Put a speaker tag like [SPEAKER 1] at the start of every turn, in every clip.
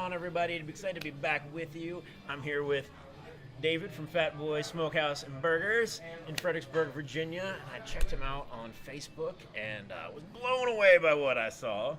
[SPEAKER 1] on, everybody? I'm excited to be back with you. I'm here with David from Boys Smokehouse and Burgers in Fredericksburg, Virginia. I checked him out on Facebook and was blown away by what I saw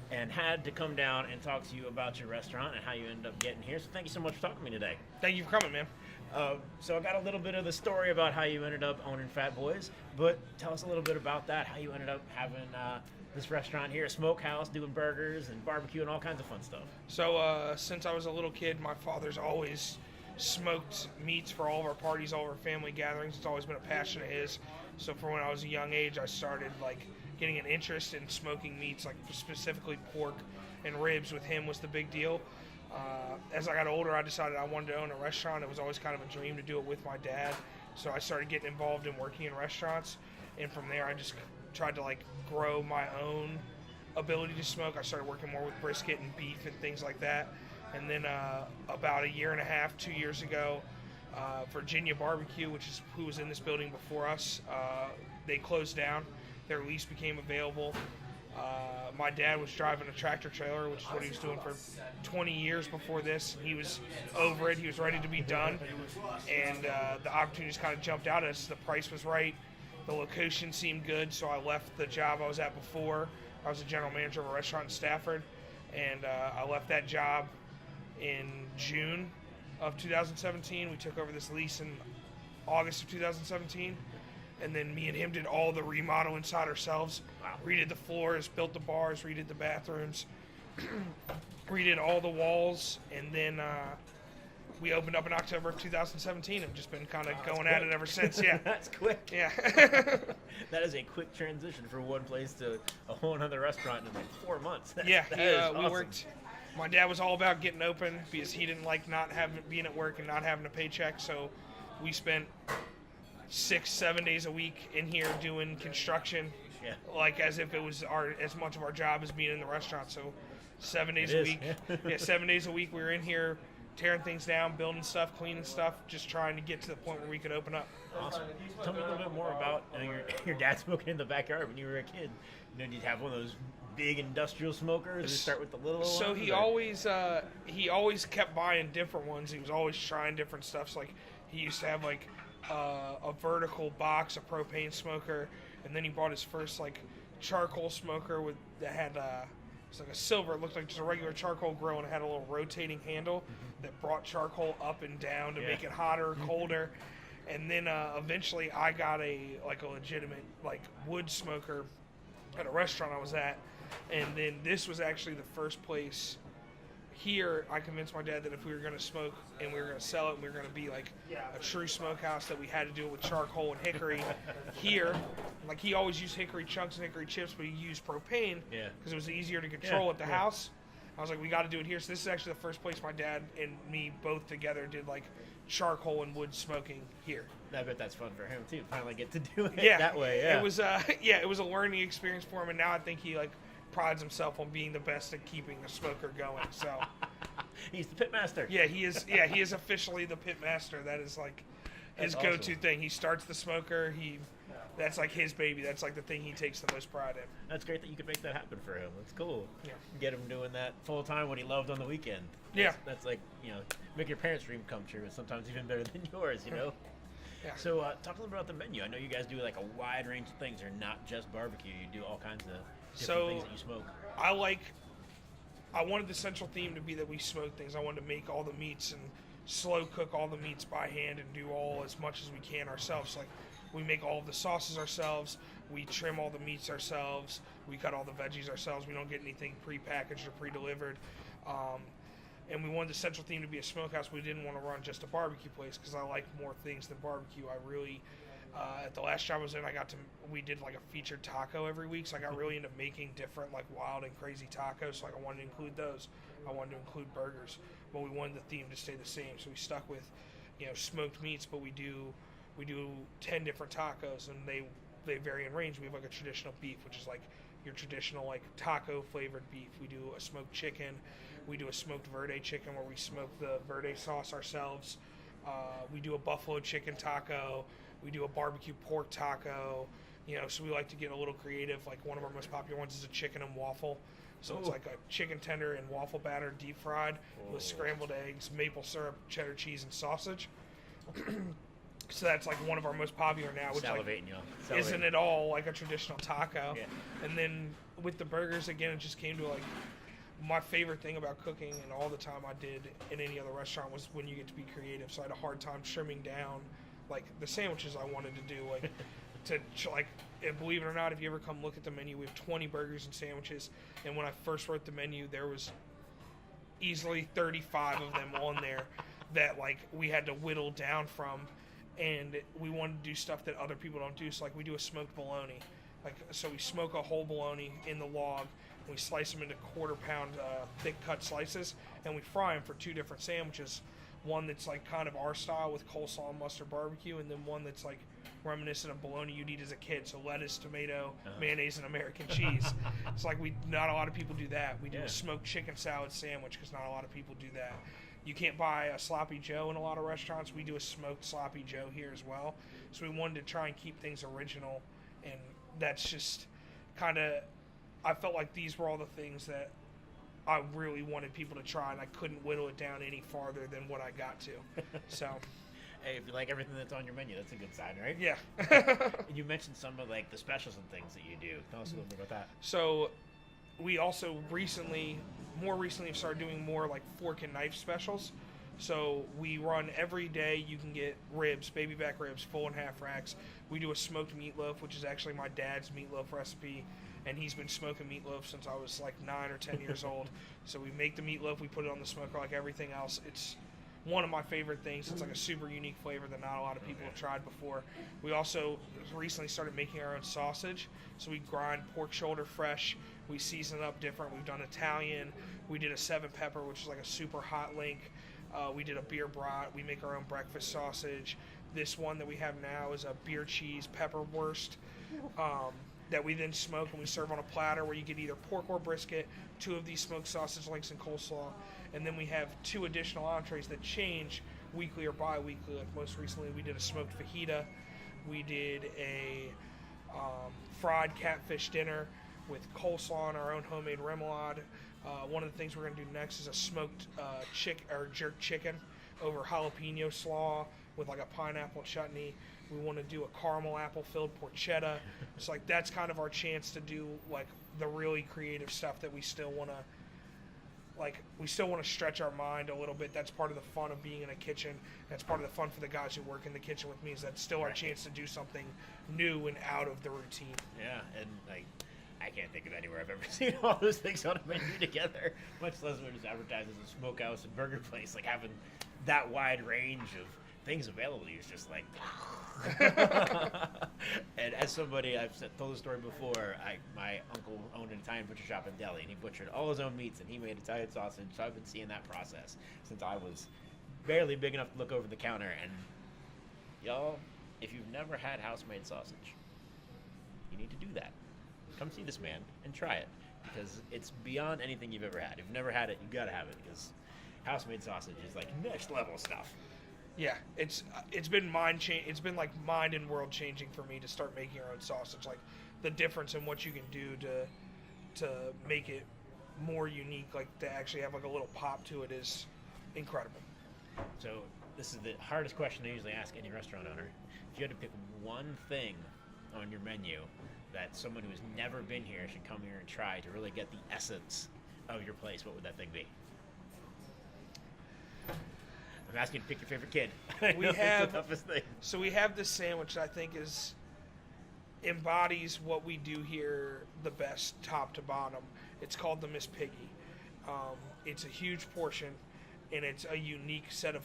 [SPEAKER 1] and had to come down and talk to you about your restaurant and how you ended up getting here. So thank you so much for talking to me today.
[SPEAKER 2] Thank you for coming, man.
[SPEAKER 1] So I got a little bit of the story about how you ended up owning Fat Boys, but tell us a little bit about that, how you ended up having this restaurant here, a smokehouse, doing burgers and barbecue and all kinds of fun stuff.
[SPEAKER 2] So since I was a little kid, my father's always smoked meats for all of our parties, all of our family gatherings. It's always been a passion of his. So from when I was a young age, I started getting an interest in smoking meats, specifically pork and ribs with him was the big deal. As I got older, I decided I wanted to own a restaurant. It was always kind of a dream to do it with my dad. So I started getting involved in working in restaurants. And from there, I just tried to grow my own ability to smoke. I started working more with brisket and beef and things like that. And then about a year and a half, 2 years ago, Virginia Barbecue, which is who was in this building before us, they closed down. Their lease became available. My dad was driving a tractor trailer, which is what he was doing for 20 years before this. He was over it. He was ready to be done. And the opportunity just kind of jumped out at us. The price was right. The location seemed good, so I left the job I was at before. I was a general manager of a restaurant in Stafford, and I left that job in June of 2017. We took over this lease in August of 2017. And then me and him did all the remodel inside ourselves. Redid the floors, built the bars, redid the bathrooms, redid all the walls, and then we opened up in October of 2017. I've just been kind of going at it ever since. Yeah,
[SPEAKER 1] That's quick.
[SPEAKER 2] yeah.
[SPEAKER 1] That is a quick transition from one place to a whole other restaurant in 4 months.
[SPEAKER 2] Yeah,
[SPEAKER 1] that is
[SPEAKER 2] we
[SPEAKER 1] awesome.
[SPEAKER 2] worked. My dad was all about getting open because he didn't like not having being at work and not having a paycheck. So we spent 6-7 days a week in here doing construction, as if it was as much of our job as being in the restaurant. So 7 days a week, 7 days a week we were in here tearing things down, building stuff, cleaning stuff, just trying to get to the point where we could open up.
[SPEAKER 1] Awesome. Tell me a little bit more about your dad smoking in the backyard when you were a kid. Did you have one of those big industrial smokers? Did you start with the little ones?
[SPEAKER 2] So he always kept buying different ones. He was always trying different stuff. So he used to have a vertical box, a propane smoker, and then he bought his first charcoal smoker that had it's a silver. It looked like just a regular charcoal grill, and it had a little rotating handle that brought charcoal up and down to make it hotter, colder. And then eventually I got a legitimate wood smoker at a restaurant I was at, and then this was actually the first place here. I convinced my dad that if we were going to smoke and we were going to sell it, and we were going to be a true smokehouse, that we had to do it with charcoal and hickory. Here, he always used hickory chunks and hickory chips, but he used propane because it was easier to control at the house. I was like, we got to do it here. So this is actually the first place my dad and me both together did charcoal and wood smoking here.
[SPEAKER 1] I bet that's fun for him too. Finally get to do it that way. Yeah,
[SPEAKER 2] it was it was a learning experience for him, and now I think he prides himself on being the best at keeping a smoker going. So
[SPEAKER 1] he's the pit master.
[SPEAKER 2] Yeah, he is. Yeah, he is officially the pit master. That is his go-to thing. He starts the smoker. That's his baby. That's the thing he takes the most pride in.
[SPEAKER 1] That's great that you could make that happen for him. That's cool.
[SPEAKER 2] Yeah.
[SPEAKER 1] Get him doing that full time when he loved on the weekend. That's make your parents' dream come true. It's sometimes even better than yours. Yeah. So talk a little bit about the menu. I know you guys do a wide range of things. They're not just barbecue. You do all kinds of different things that you smoke.
[SPEAKER 2] I wanted the central theme to be that we smoke things. I wanted to make all the meats and slow cook all the meats by hand and do as much as we can ourselves. We make all of the sauces ourselves. We trim all the meats ourselves. We cut all the veggies ourselves. We don't get anything prepackaged or pre-delivered. And we wanted the central theme to be a smokehouse. We didn't want to run just a barbecue place because I like more things than barbecue. I really, at the last job I was in, we did a featured taco every week. So I got really into making different wild and crazy tacos. So I wanted to include those. I wanted to include burgers, but we wanted the theme to stay the same. So we stuck with, smoked meats, but we do 10 different tacos, and they vary in range. We have a traditional beef, which is your traditional taco flavored beef. We do a smoked chicken. We do a smoked verde chicken where we smoke the verde sauce ourselves. We do a buffalo chicken taco. We do a barbecue pork taco. So we like to get a little creative. One of our most popular ones is a chicken and waffle, So it's like a chicken tender and waffle batter, deep fried, with scrambled eggs, maple syrup, cheddar cheese, and sausage. So that's like one of our most popular now, which
[SPEAKER 1] Salivating,
[SPEAKER 2] isn't at all like a traditional taco.
[SPEAKER 1] Yeah.
[SPEAKER 2] And then with the burgers, again, it just came to like my favorite thing about cooking and all the time I did in any other restaurant was when you get to be creative. So I had a hard time trimming down like the sandwiches I wanted to do, like and believe it or not, if you ever come look at the menu, we have 20 burgers and sandwiches. And when I first wrote the menu, there was easily 35 of them on there that like we had to whittle down from. And we wanted to do stuff that other people don't do. So like we do a smoked bologna. So we smoke a whole bologna in the log. We slice them into quarter-pound thick cut slices, and we fry them for 2 different sandwiches. One that's like kind of our style with coleslaw and mustard barbecue, and then one that's like reminiscent of bologna you'd eat as a kid. So lettuce, tomato, mayonnaise, and American cheese. It's like not a lot of people do that. We do a smoked chicken salad sandwich because not a lot of people do that. You can't buy a sloppy joe in a lot of restaurants. We do a smoked sloppy joe here as well. So we wanted to try and keep things original, and that's just kind of, I felt like these were all the things that I really wanted people to try, and I couldn't whittle it down any farther than what I got to. So,
[SPEAKER 1] hey, if you like everything that's on your menu, that's a good sign, right?
[SPEAKER 2] Yeah.
[SPEAKER 1] And you mentioned some of like the specials and things that you do. Tell us a little bit about that.
[SPEAKER 2] So we also more recently have started doing more like fork and knife specials. So we run every day. You can get ribs, baby back ribs, full and half racks. We do a smoked meatloaf, which is actually my dad's meatloaf recipe, and he's been smoking meatloaf since I was like 9 or 10 years old. So we make the meatloaf, we put it on the smoker like everything else. It's one of my favorite things. It's like a super unique flavor that not a lot of people have tried before. We also recently started making our own sausage. So we grind pork shoulder fresh. We season it up different. We've done Italian. We did a 7 pepper, which is like a super hot link. We did a beer brat. We make our own breakfast sausage. This one that we have now is a beer cheese pepper wurst that we then smoke and we serve on a platter where you get either pork or brisket, 2 of these smoked sausage links and coleslaw. And then we have 2 additional entrees that change weekly or bi-weekly. Like most recently we did a smoked fajita. We did a fried catfish dinner with coleslaw and our own homemade remoulade. One of the things we're going to do next is a smoked jerk chicken over jalapeno slaw with like a pineapple chutney. We want to do a caramel apple filled porchetta. It's like that's kind of our chance to do like the really creative stuff that we still want to stretch our mind a little bit. That's part of the fun of being in a kitchen. That's part of the fun for the guys who work in the kitchen with me, is that's still our chance to do something new and out of the routine.
[SPEAKER 1] Yeah, and like I can't think of anywhere I've ever seen all those things on a menu together, much less when it's advertised as a smokehouse and burger place. Like having that wide range of things available to you is just like and as somebody I've told the story before, my uncle owned an Italian butcher shop in Delhi, and he butchered all his own meats, and he made Italian sausage. So I've been seeing that process since I was barely big enough to look over the counter. And y'all, if you've never had house-made sausage, you need to do that. Come see this man and try it, because it's beyond anything you've ever had. If you've never had it, you gotta have it, because house-made sausage is like next level stuff.
[SPEAKER 2] Yeah, it's been it's been like mind and world changing for me to start making your own sausage. Like the difference in what you can do to make it more unique, like to actually have like a little pop to it, is incredible.
[SPEAKER 1] So this is the hardest question I usually ask any restaurant owner. If you had to pick one thing on your menu that someone who has never been here should come here and try to really get the essence of your place, what would that thing be? I'm asking you to pick your favorite kid.
[SPEAKER 2] We have
[SPEAKER 1] the toughest thing.
[SPEAKER 2] So we have this sandwich that I think embodies what we do here the best, top to bottom. It's called the Miss Piggy. It's a huge portion, and it's a unique set of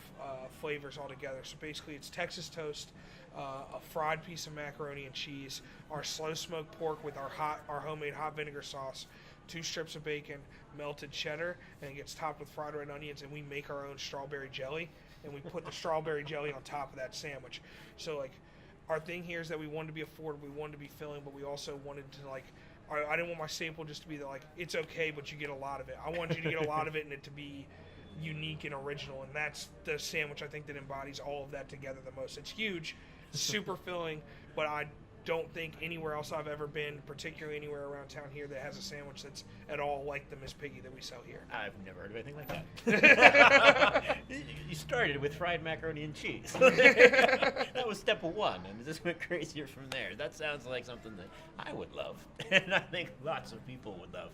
[SPEAKER 2] flavors altogether. So basically, it's Texas toast, a fried piece of macaroni and cheese, our slow smoked pork with our homemade hot vinegar sauce, 2 strips of bacon, melted cheddar, and it gets topped with fried red onions, and we make our own strawberry jelly, and we put the strawberry jelly on top of that sandwich. So like our thing here is that we wanted to be affordable, we wanted to be filling, but we also wanted to like, I didn't want my staple just to be like, it's okay, but you get a lot of it. I wanted you to get a lot of it and it to be unique and original, and that's the sandwich I think that embodies all of that together the most. It's huge, super filling, but don't think anywhere else I've ever been, particularly anywhere around town here, that has a sandwich that's at all like the Miss Piggy that we sell here.
[SPEAKER 1] I've never heard of anything like that. You started with fried macaroni and cheese. That was step one, and it just went crazier from there. That sounds like something that I would love, and I think lots of people would love.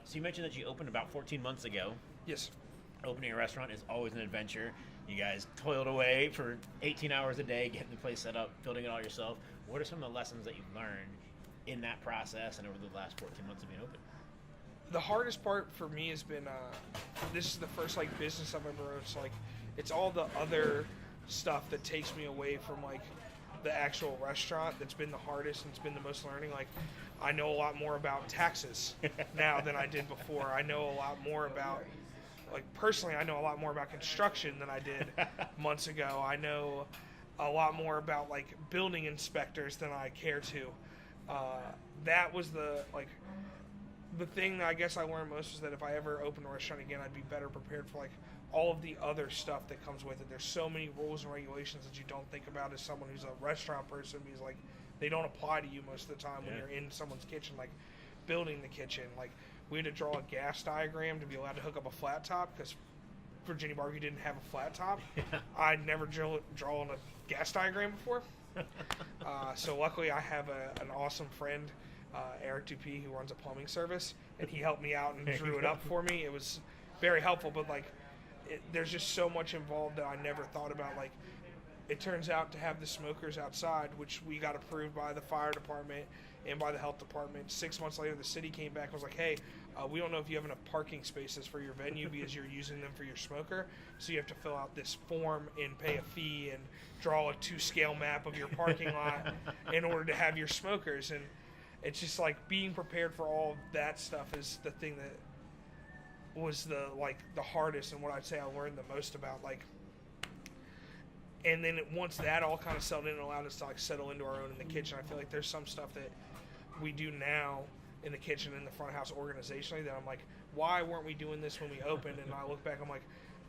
[SPEAKER 1] So you mentioned that you opened about 14 months ago.
[SPEAKER 2] Yes.
[SPEAKER 1] Opening a restaurant is always an adventure. You guys toiled away for 18 hours a day, getting the place set up, building it all yourself. What are some of the lessons that you've learned in that process and over the last 14 months of being open?
[SPEAKER 2] The hardest part for me has been, this is the first like business I've ever owned. So like, it's all the other stuff that takes me away from like the actual restaurant that's been the hardest and it's been the most learning. Like, I know a lot more about taxes now than I did before. I know a lot more about, like, personally, I know a lot more about construction than I did months ago. I know a lot more about like building inspectors than I care to. That was the thing that I guess I learned most was that if I ever opened a restaurant again, I'd be better prepared for like all of the other stuff that comes with it. There's so many rules and regulations that you don't think about as someone who's a restaurant person, because like they don't apply to you most of the time when you're in someone's kitchen, like building the kitchen. Like, we had to draw a gas diagram to be allowed to hook up a flat top because Virginia Barbecue didn't have a flat top. I'd never drawn a gas diagram before. So luckily I have an awesome friend, Eric Dupuis, who runs a plumbing service, and he helped me out and drew it up for me. It was very helpful, but like there's just so much involved that I never thought about. Like, it turns out to have the smokers outside, which we got approved by the fire department and by the health department. 6 months later, the city came back and was like, hey, we don't know if you have enough parking spaces for your venue because you're using them for your smoker. So you have to fill out this form and pay a fee and draw a 2-scale map of your parking lot in order to have your smokers. And it's just like being prepared for all of that stuff is the thing that was the hardest, and what I'd say I learned the most about. Like, and then once that all kind of settled in and allowed us to like settle into our own in the kitchen, I feel like there's some stuff that we do now in the kitchen, in the front of house organizationally, that I'm like, why weren't we doing this when we opened? And I look back, I'm like,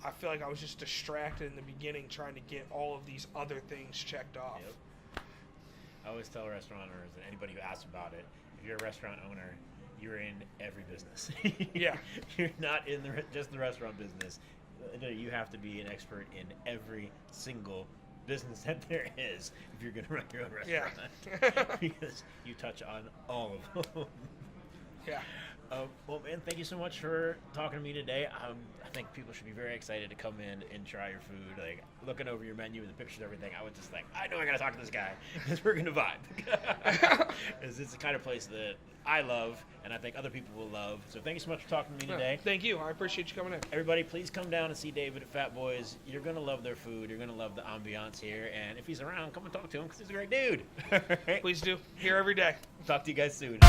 [SPEAKER 2] I feel like I was just distracted in the beginning trying to get all of these other things checked off.
[SPEAKER 1] Yep. I always tell restaurateurs and anybody who asks about it, if you're a restaurant owner, you're in every business.
[SPEAKER 2] Yeah.
[SPEAKER 1] You're not in just the restaurant business. You have to be an expert in every single business that there is if you're going to run your own restaurant.
[SPEAKER 2] Yeah.
[SPEAKER 1] Because you touch on all of them.
[SPEAKER 2] Yeah.
[SPEAKER 1] Well, man, thank you so much for talking to me today. I think people should be very excited to come in and try your food. Like, looking over your menu and the pictures and everything, I was just like, I know I got to talk to this guy because we're going to vibe. It's the kind of place that I love and I think other people will love. So thank you so much for talking to me today.
[SPEAKER 2] Thank you. I appreciate you coming in.
[SPEAKER 1] Everybody, please come down and see David at Fat Boys. You're going to love their food. You're going to love the ambiance here. And if he's around, come and talk to him because he's a great dude.
[SPEAKER 2] Please do. Here every day.
[SPEAKER 1] Talk to you guys soon.